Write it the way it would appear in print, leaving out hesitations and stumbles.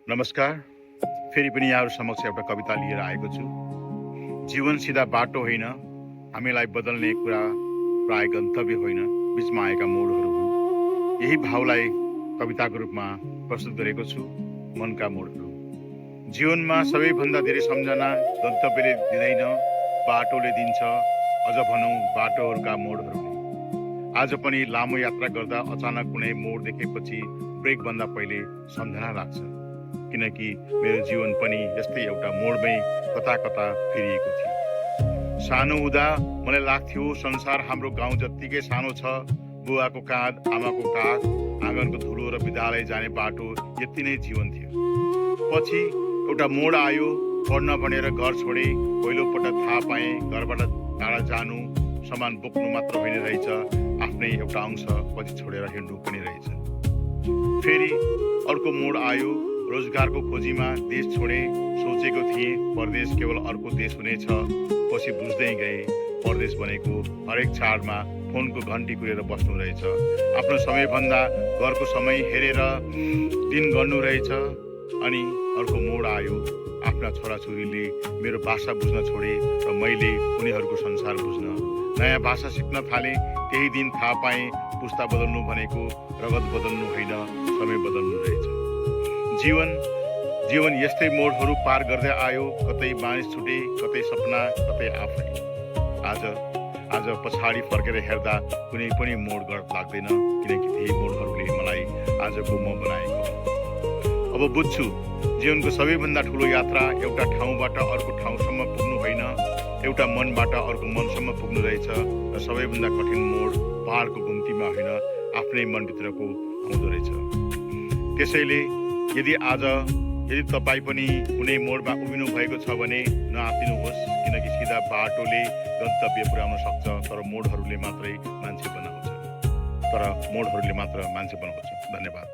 नमस्कार। फेरि पनि यहाँहरू समक्ष एउटा कविता लिएर आएको छु। जीवन सिधा बाटो होइन, हामीलाई बदल्ने कुरा प्राय गन्तव्य होइन, बिचमा आएका मोडहरू हुन्। यही भावलाई कविताको रूपमा प्रस्तुत गरेको छु। मनका मोडहरू जीवनमा सबैभन्दा धेरै सम्झना गन्तव्यले दिँदैन, बाटोले दिन्छ, अझ भनौँ बाटोहरूका मोडहरूले। आज पनि लामो यात्रा गर्दा अचानक कुनै मोड देखेपछि ब्रेकभन्दा पहिले सम्झना लाग्छ, किनकि मेरो जीवन पनि यस्तै एउटा मोडमै कता कता फेरिएको थियो। सानो हुँदा मलाई लाग्थ्यो संसार हाम्रो गाउँ जत्तिकै सानो छ। बुवाको काँध, आमाको काख, आँगनको धुलो र विद्यालय जाने बाटो, यति नै जीवन थियो। पछि एउटा मोड आयो, पढ्न भनेर घर छोडे। पहिलोपटक थाहा पाएँ घरबाट टाढा जानु सामान बोक्नु मात्र होइन रहेछ, आफ्नै एउटा अंश पछि छोडेर हिँड्नु पनि रहेछ। फेरि अर्को मोड आयो, रोजगारको खोजीमा देश छोडे। सोचेको थिएँ परदेश केवल अर्को देश हुनेछ, पछि बुझ्दै गएँ परदेश भनेको हरेक चाडमा फोनको घन्टी कुरेर बस्नु रहेछ। आफ्नो समयभन्दा घरको समय हेरेर दिन गर्नु रहेछ। अनि अर्को मोड आयो, आफ्ना छोराछोरीले मेरो भाषा बुझ्न छोडे र मैले उनीहरूको संसार बुझ्न नयाँ भाषा सिक्न थालेँ। त्यही दिन थाहा पाएँ पुस्ता बदल्नु भनेको रगत बदल्नु होइन, समय बदल्नु रहेछ। जीवन यस्तै मोडहरू पार गर्दै आयो। कतै मानिस छुटे, कतै सपना, कतै आफै। आज पछाडि फर्केर हेर्दा कुनै पनि मोड गलत लाग्दैन, किनकि त्यही मोडहरूले मलाई आजको म बनाएको। अब बुझ्छु, जीवनको सबैभन्दा ठुलो यात्रा एउटा ठाउँबाट अर्को ठाउँसम्म पुग्नु होइन, एउटा मनबाट अर्को मनसम्म पुग्नु रहेछ। र सबैभन्दा कठिन मोड पहाडको घुम्तीमा होइन, आफ्नै मनभित्रको आउँदो रहेछ। त्यसैले यदि तपाईँ पनि कुनै मोडमा उभिनु भएको छ भने नआत्तिनुहोस्, किनकि सिधा बाटोले गन्तव्य पुर्याउन सक्छ, तर मोडहरूले मात्र मान्छे बनाउँछ। धन्यवाद।